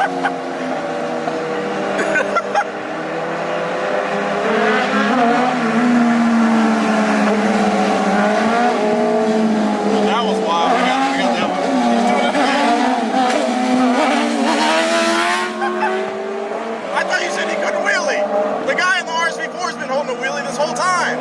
That was wild. We got that one. He's doing it again. I thought you said he couldn't wheelie. The guy in the RSV4 has been holding a wheelie this whole time.